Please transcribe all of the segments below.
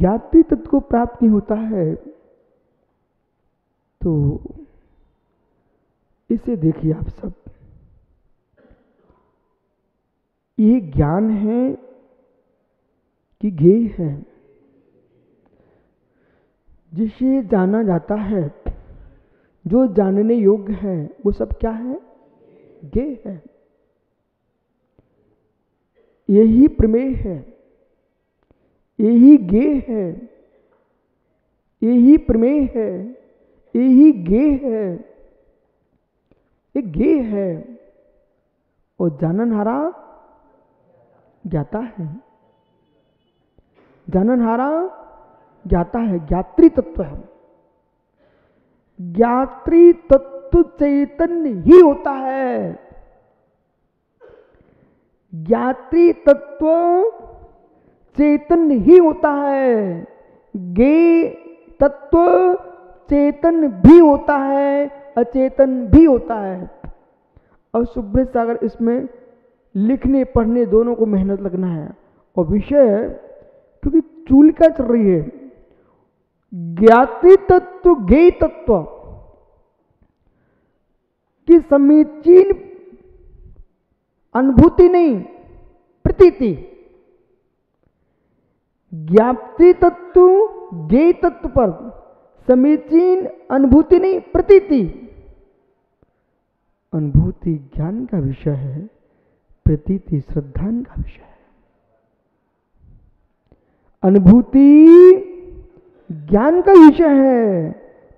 ज्ञात्री तत्व को प्राप्त नहीं होता है, तो इसे देखिए आप सब, ये ज्ञान है कि ज्ञेय है? जिसे जाना जाता है, जो जानने योग्य है, वो सब क्या है? ज्ञेय है। यही प्रमेय है, यही ज्ञेय है, यही प्रमेय है, यही ज्ञेय है। ये ज्ञेय है और जाननहारा ज्ञाता है। जाननहारा ज्ञाता है, ज्ञात्री तत्व है। ज्ञात्री तत्व चैतन्य ही होता है। ज्ञात्री तत्व चैतन्य ही होता है। ज्ञेय तत्व चेतन भी होता है, अचेतन भी होता है। और सुब्रत सागर इसमें लिखने पढ़ने दोनों को मेहनत लगना है। और विषय क्योंकि चूलिका चल रही है, ज्ञात्री तत्व ज्ञेय तत्व की समीचीन अनुभूति नहीं, प्रतीति। ज्ञात्री तत्व ज्ञेय तत्व पर समीचीन अनुभूति नहीं, प्रतीति। अनुभूति ज्ञान का विषय है, प्रतीति श्रद्धान का विषय है। अनुभूति ज्ञान का विषय है,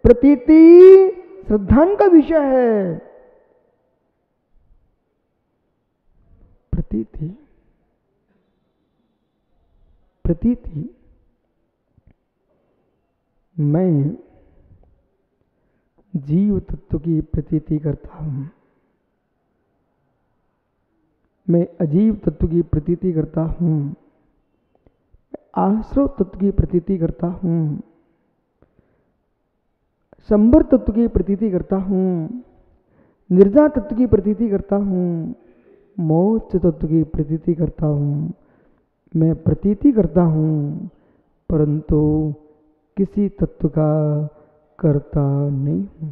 प्रतीति श्रद्धान का विषय है। प्रतीति मैं जीव तत्व की प्रतीति करता हूं, मैं अजीव तत्व की प्रतीति करता हूं, आश्रव तत्व की प्रतीति करता हूं, संबर तत्व की प्रतीति करता हूं, निर्जा तत्व की प्रतीति करता हूं, मोक्ष तत्व की प्रतीति करता हूं। मैं प्रतीति करता हूं, परंतु किसी तत्व का करता नहीं हूं।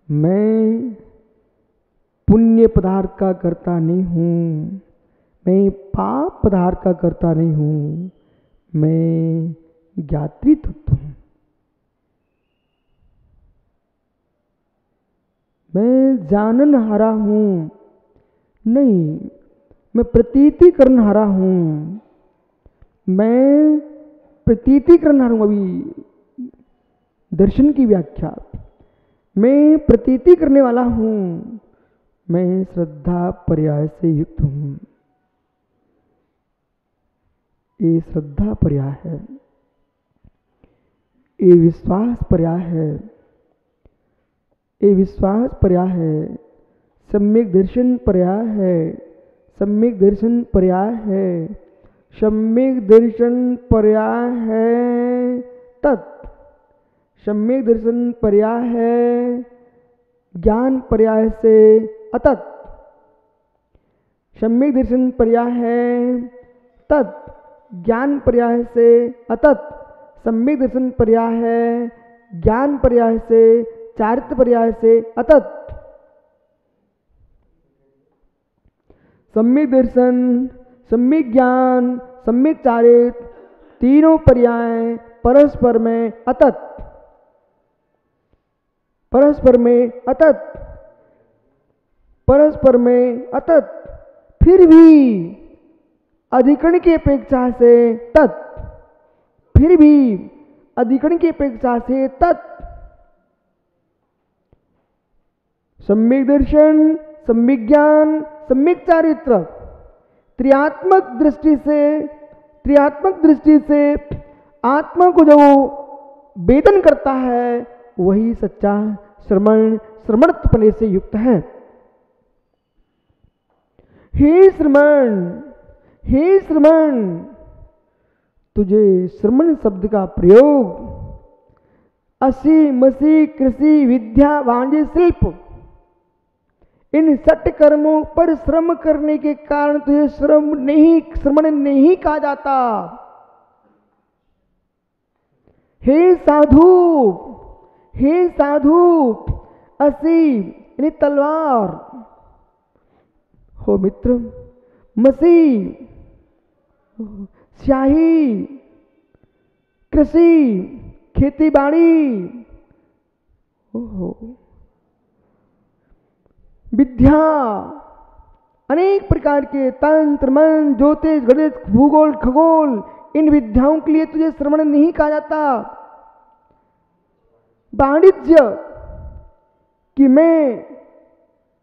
मैं पुण्य पदार्थ का करता नहीं हूं, मैं पाप पदार्थ का करता नहीं हूं, मैं ज्ञात्री तत्व हूं। मैं जाननहारा हूं नहीं, मैं प्रतीति करनहारा हूं। मैं प्रतीति करनहारा हूं। अभी दर्शन की व्याख्या, मैं प्रतीति करने वाला हूं, मैं श्रद्धा पर्याय से युक्त हूं। ये श्रद्धा पर्याय है, ये विश्वास पर्याय है, ये विश्वास पर्याय है, सम्यक दर्शन पर्याय है, सम्यक दर्शन पर्याय है, सम्यक दर्शन पर्याय है तत्, सम्यक दर्शन पर्याय है ज्ञान पर्याय से अतत्, सम्यक दर्शन पर्याय है तत्, ज्ञान पर्याय से अतत्, सम्यक दर्शन पर्याय है ज्ञान पर्याय से चारित्र पर्याय से अतत्। सम्यक दर्शन, सम्यक ज्ञान, सम्यक चारित्र तीनों पर्याय परस्पर में अतत्, परस्पर में अतत्, परस्पर में अतत्। फिर भी अधिकरण की अपेक्षा से तत्, फिर भी अधिकरण की अपेक्षा से तत्। सम्यक दर्शन, सम्यक ज्ञान, सम्यक चारित्र त्रियात्मक दृष्टि से आत्मा को जो वेदन करता है वही सच्चा श्रमणत्वपने से युक्त है। हे श्रमण, तुझे श्रमण शब्द का प्रयोग असी मसी कृषि विद्या वाणिज्य शिल्प इन सट कर्मों पर श्रम करने के कारण तुझे श्रमण नहीं कहा जाता। हे साधु असी यानी तलवार हो मित्र, मसी स्याही, कृषि खेती बाड़ी, विद्या अनेक प्रकार के तंत्र मंत्र ज्योतिष गणित भूगोल खगोल, इन विद्याओं के लिए तुझे श्रमण नहीं कहा जाता। वाणिज्य कि मैं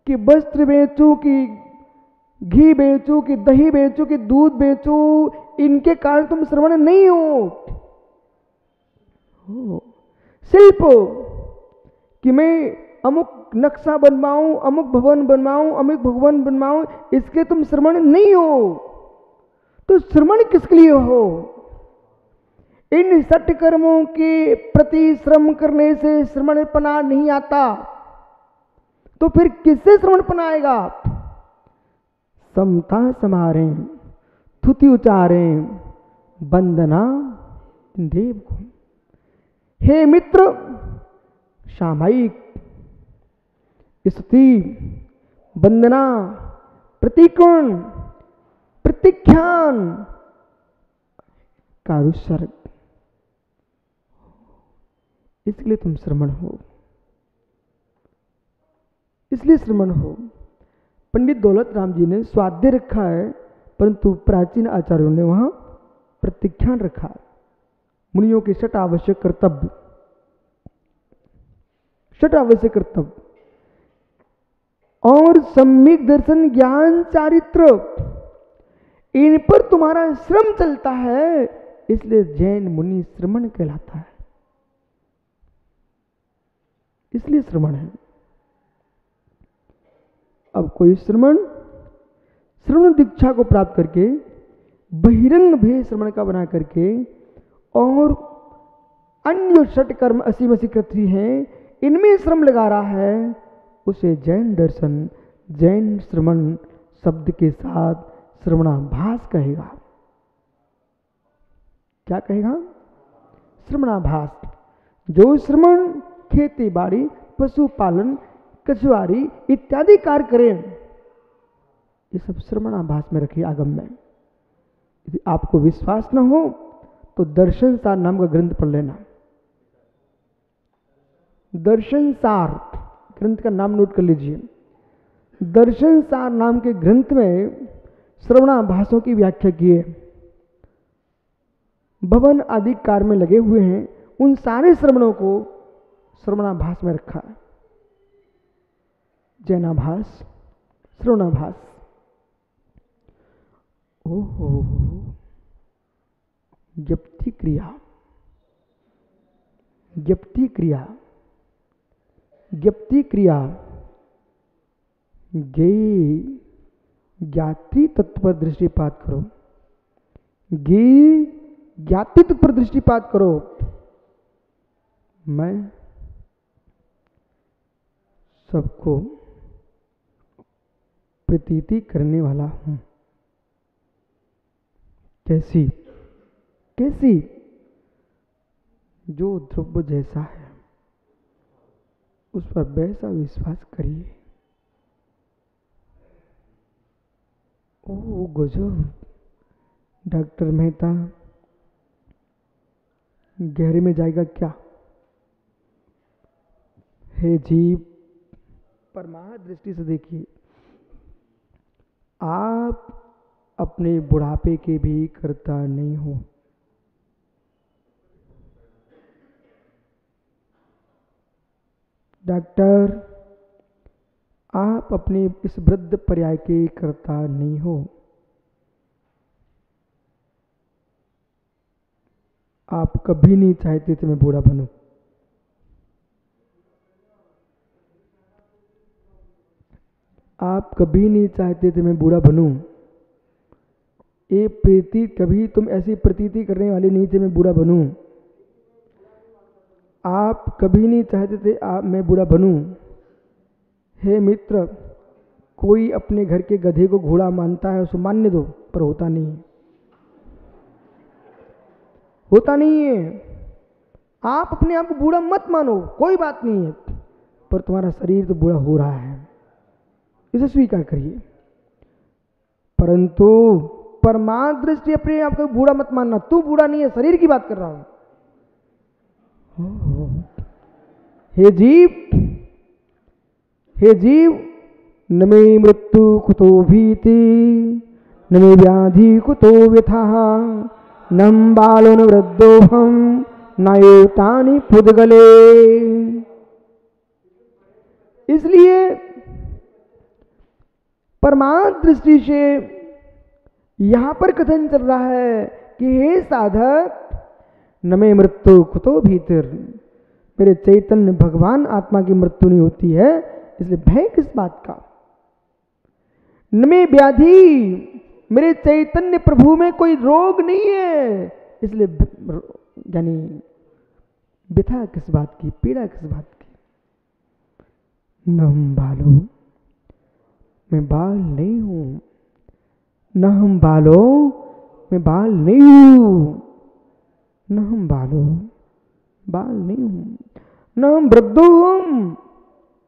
कि वस्त्र बेचूं, कि घी बेचूं, कि दही बेचूं, कि दूध बेचूं, इनके कारण तुम श्रमण नहीं हो। शिल्प कि मैं अमुक नक्शा बनवाऊं, अमुक भवन बनवाऊं, अमुक भगवान बनवाऊं, इसके तुम श्रमण नहीं हो। तो श्रमण किसके लिए हो? इन सट कर्मों के प्रति श्रम करने से श्रमणपना नहीं आता, तो फिर किससे श्रवणपना आएगा? समता समारे थुति उचारे वंदना देव को। हे मित्र, सामायिक स्तुति, वंदना, प्रतिकोण, प्रतिख्यान, कारुसर्ग, इसलिए तुम श्रमण हो, इसलिए श्रमण हो। पंडित दौलत राम जी ने स्वाध्याय रखा है, परंतु प्राचीन आचार्यों ने वहां प्रतिख्यान रखा है। मुनियों के षट आवश्यक कर्तव्य, षट आवश्यक कर्तव्य और सम्यक दर्शन ज्ञान चारित्र, इन पर तुम्हारा श्रम चलता है, इसलिए जैन मुनि श्रमण कहलाता है, इसलिए श्रमण है। अब कोई श्रमण दीक्षा को प्राप्त करके बहिरंग भेद श्रमण का बना करके और अन्य षट कर्म असीमसी कृति हैं, इनमें श्रम लगा रहा है, उसे जैन दर्शन, जैन श्रमण शब्द के साथ श्रवणाभास कहेगा। क्या कहेगा? श्रवणाभास। जो श्रमण खेती बाड़ी, पशुपालन, कछुआरी इत्यादि कार्य करें, ये सब श्रवणाभास में रखिए आगम में। यदि आपको विश्वास न हो तो दर्शन सार नाम का ग्रंथ पढ़ लेना। दर्शन सार ग्रंथ का नाम नोट कर लीजिए। दर्शन सार नाम के ग्रंथ में श्रवणाभासों की व्याख्या की है। भवन आदि कार्य में लगे हुए हैं, उन सारे श्रवणों को श्रवणाभास में रखा है। जैनाभास, श्रवणाभास। ओहो, ज्ञप्ति क्रिया, ज्ञप्ति क्रिया, ज्ञप्ति क्रिया, गे ज्ञाति तत्व पर दृष्टिपात करो, गे ज्ञाति तत्व पर दृष्टिपात करो। मैं सबको प्रतीति करने वाला हूं। कैसी? कैसी? जो द्रव्य जैसा है उस पर वैसा विश्वास करिए। ओ गजब! डॉक्टर मेहता गहरे में जाएगा क्या? हे जीव, परमार्थ दृष्टि से देखिए, आप अपने बुढ़ापे के भी कर्ता नहीं हो। डॉक्टर, आप अपने इस वृद्ध पर्याय के कर्ता नहीं हो। आप कभी नहीं चाहते थे मैं बूढ़ा बनूं। आप कभी नहीं चाहते थे मैं बूढ़ा बनूं। ये प्रीति, कभी तुम ऐसी प्रतीति करने वाले नहीं थे मैं बूढ़ा बनूं। आप कभी नहीं चाहते थे मैं बूढ़ा बनूं। हे मित्र, कोई अपने घर के गधे को घोड़ा मानता है, उसको मानने दो, पर होता नहीं है, होता नहीं है। आप अपने आप को बूढ़ा मत मानो, कोई बात नहीं है, पर तुम्हारा शरीर तो बूढ़ा हो रहा है, इसे स्वीकार करिए। परंतु परमार्थ दृष्टि अपने आप को बूढ़ा मत मानना। तू बूढ़ा नहीं है, शरीर की बात कर रहा हूं। हे जीव, हे जीव, न मे मृत्यु कुतो भीति, न मे व्याधि कुतो व्यथा, नम बालो न वृद्धोहम नायुतानि पुद्गले। इसलिए परमार्थ दृष्टि से यहां पर कथन चल रहा है कि हे साधक, न मे मृत्यु कुतो भीतर, मेरे चैतन्य भगवान आत्मा की मृत्यु नहीं होती है, इसलिए भय किस बात का। न मे व्याधि, मेरे चैतन्य प्रभु में कोई रोग नहीं है, इसलिए यानी व्यथा किस बात की, पीड़ा किस बात की। न हम बालो, मैं बाल नहीं हूं, न हम बालो, मैं बाल नहीं हूं, न हम बालो, बाल नहीं हूं, न हम वृद्धो हूं,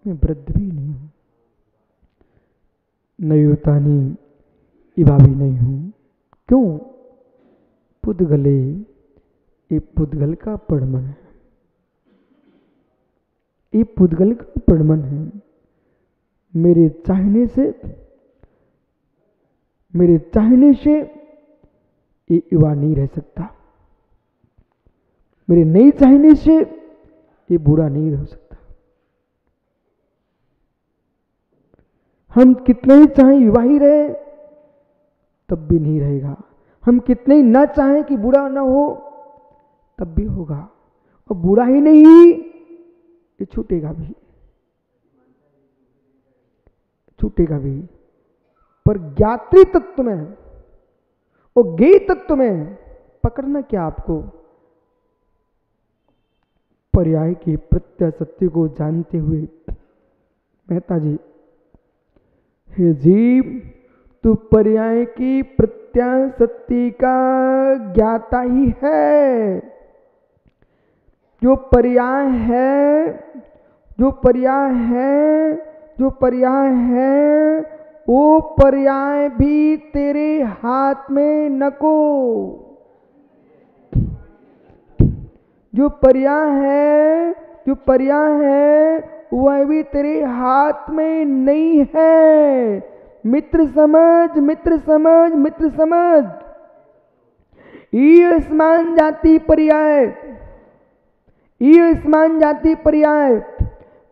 मैं वृद्ध भी नहीं हूं, नयुतानी, इवा भी नहीं हूं। क्यों? पुद्गले, ये पुद्गल का पड़मन है, ये पुद्गल का पड़मन है। मेरे चाहने से ये युवा नहीं रह सकता, मेरे नहीं चाहने से ये बूढ़ा नहीं रह सकता। हम कितने ही चाहें युवा ही रहे, तब भी नहीं रहेगा। हम कितने ही ना चाहें कि बूढ़ा ना हो, तब भी होगा। और बूढ़ा ही नहीं, ये छूटेगा भी, छूटेगा भी। पर ज्ञात्री तत्व में और ज्ञेय तत्व में पकड़ना क्या आपको? पर्याय के प्रत्यय सत्य को जानते हुए, मेहता जी, हे जीव, तू पर्याय की प्रत्यय सत्य का ज्ञाता ही है। जो पर्याय है, जो पर्याय है, जो पर्याय है, वो पर्याय भी तेरे हाथ में नको। जो पर्याय है, जो पर्याय है, वह भी तेरे हाथ में नहीं है। मित्र समझ, मित्र समझ, मित्र समझ। ये समान जाति पर्याय, ये समान जाति पर्याय,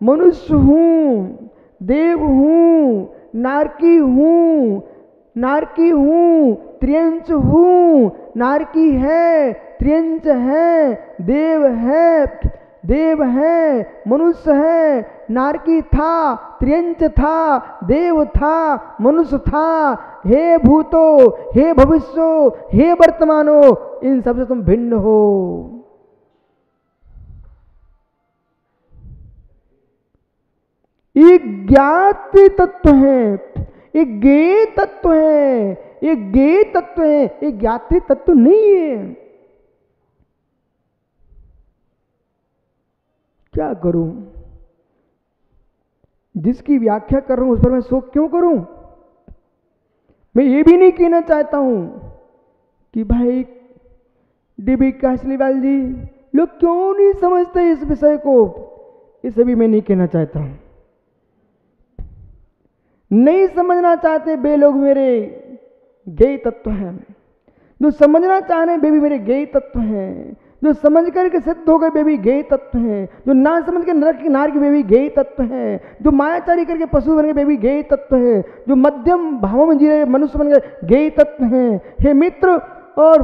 मनुष्य हूं, देव हूं, नारकी हूं, नारकी हूं, त्रियंच हूं, नारकी है, त्रियंच है, देव है, देव है, मनुष्य है, नारकी था, त्रियंच था, देव था, मनुष्य था। हे भूतो, हे भविष्यो, हे वर्तमानो, इन सबसे तुम भिन्न हो। एक ज्ञात तत्व है, एक ज्ञेय तत्व है, एक ज्ञेय तत्व है, एक ज्ञात तत्व नहीं है। क्या करूं? जिसकी व्याख्या कर रहा हूं उस पर मैं शोक क्यों करूं? मैं ये भी नहीं कहना चाहता हूं कि भाई डीबी कासलीवाल जी, लोग क्यों नहीं समझते इस विषय को, इसे भी मैं नहीं कहना चाहता हूं। नहीं समझना चाहते वे लोग मेरे ज्ञेय तत्व हैं। जो समझना चाह रहे वे भी मेरे ज्ञेय तत्व हैं। जो समझ करके सिद्ध हो गए वे भी ज्ञेय तत्व हैं। जो ना समझ के नरक किनार के वे भी ज्ञेय तत्व हैं। जो मायाचारी करके पशु बन गए वे भी ज्ञेय तत्व हैं। जो मध्यम भावों में जी रहे मनुष्य बन गए ज्ञेय तत्व हैं। हे मित्र, और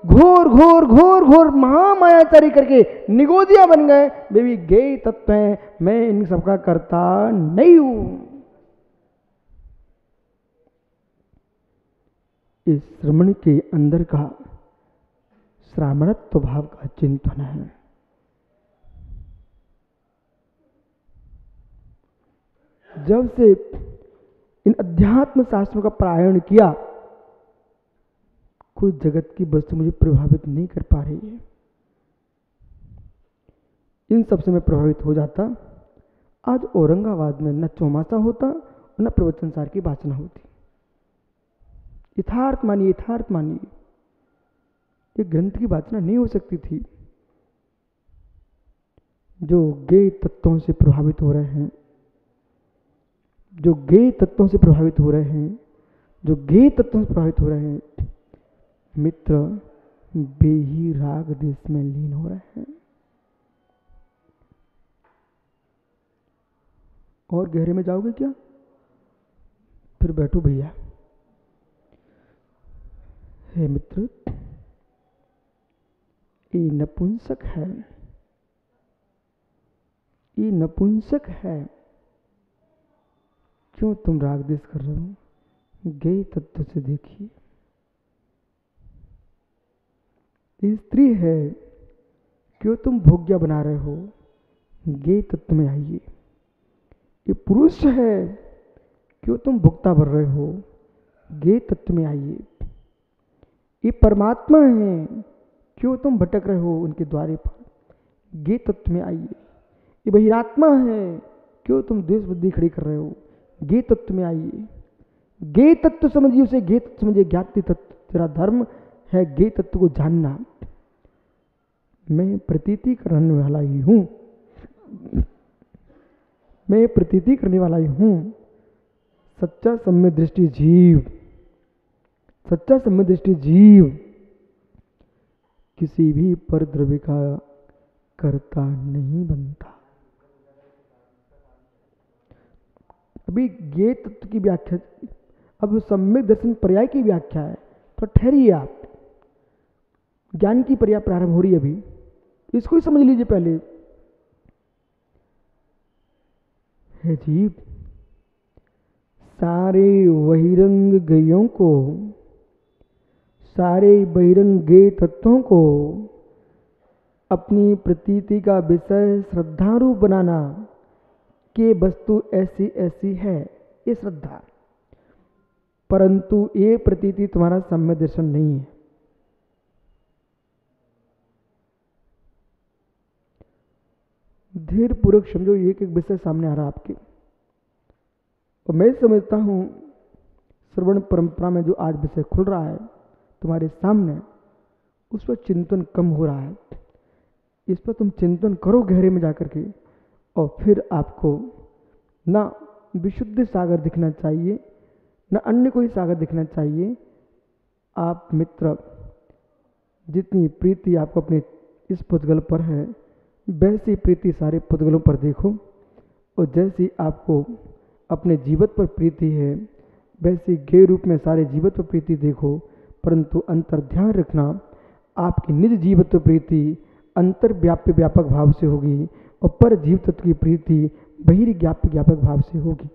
घोर घोर घोर घोर महामायाचारी करके निगोदिया बन गए वे भी ज्ञेय तत्व हैं। मैं इन सबका कर्ता नहीं हूं। इस श्रमण के अंदर का श्रामणत्व भाव का चिंतन है। जब से इन अध्यात्म शास्त्रों का पारायण किया, कोई जगत की वस्तु मुझे प्रभावित नहीं कर पा रही है। इन सब से मैं प्रभावित हो जाता, आज औरंगाबाद में न चौमासा होता न प्रवचन सार की वाचना होती। यथार्थ मानिए, यथार्थ मानिए, ये ग्रंथ की वाचना नहीं हो सकती थी। जो गेय तत्वों से प्रभावित हो रहे हैं, जो गेय तत्वों से प्रभावित हो रहे हैं, जो गेय तत्वों से प्रभावित हो रहे हैं, मित्र वे ही राग देश में लीन हो रहे हैं। और गहरे में जाओगे क्या? फिर बैठो भैया। हे मित्र, ये नपुंसक है, ये नपुंसक है। क्यों तुम राग देश कर रहे हो? गेय तत्व से देखिए। ये स्त्री है, क्यों तुम भोग्या बना रहे हो? गेय तत्व में आइए। ये पुरुष है, क्यों तुम भुक्ता भर रहे हो? गेय तत्व में आइए। ये परमात्मा है, क्यों तुम भटक रहे हो उनके द्वारे पर? गेय तत्व में आइए। ये बहिरात्मा है, क्यों तुम द्वेष बुद्धि खड़ी कर रहे हो? गेय तत्व में आइए। गेय तत्व समझिए, उसे गेय तत्व समझिए। ज्ञाति तत्व तेरा धर्म है, गेय तत्व को जानना। मैं प्रतीति करने वाला ही हूं, मैं प्रतीति करने वाला ही हूं। सच्चा सम्यक दृष्टि जीव, सच्चा सम्यक दृष्टि जीव किसी भी पर द्रव्य का कर्ता नहीं बनता। अभी गेय तत्व की व्याख्या, अब सम्यक दर्शन पर्याय की व्याख्या है, तो ठहरिए आप। ज्ञान की पर्याय प्रारंभ हो रही है अभी, इसको ही समझ लीजिए पहले। है जीव, सारे बहिरंग गेयों को, सारे बहिरंग गेय तत्वों को अपनी प्रतीति का विषय श्रद्धारूप बनाना कि वस्तु ऐसी ऐसी है, ये श्रद्धा। परंतु ये प्रतीति तुम्हारा सम्यक दर्शन नहीं है। धीर पूर्वक समझो, एक एक विषय सामने आ रहा है आपके, और मैं समझता हूं श्रवण परंपरा में जो आज विषय खुल रहा है तुम्हारे सामने, उस पर चिंतन कम हो रहा है। इस पर तुम चिंतन करो गहरे में जाकर के, और फिर आपको ना विशुद्ध सागर दिखना चाहिए, न अन्य कोई सागर दिखना चाहिए। आप मित्र, जितनी प्रीति आपको अपने इस पुद्गल पर है, वैसी प्रीति सारे पुद्गलों पर देखो, और जैसी आपको अपने जीवत पर प्रीति है, वैसी गेय रूप में सारे जीवत पर प्रीति देखो। परंतु अंतर ध्यान रखना, आपकी निज जीवत पर प्रीति अंतर्व्याप्य व्यापक भाव से होगी, और पर जीव तत्व की प्रीति बहिर्व्याप्य व्यापक भाव से होगी।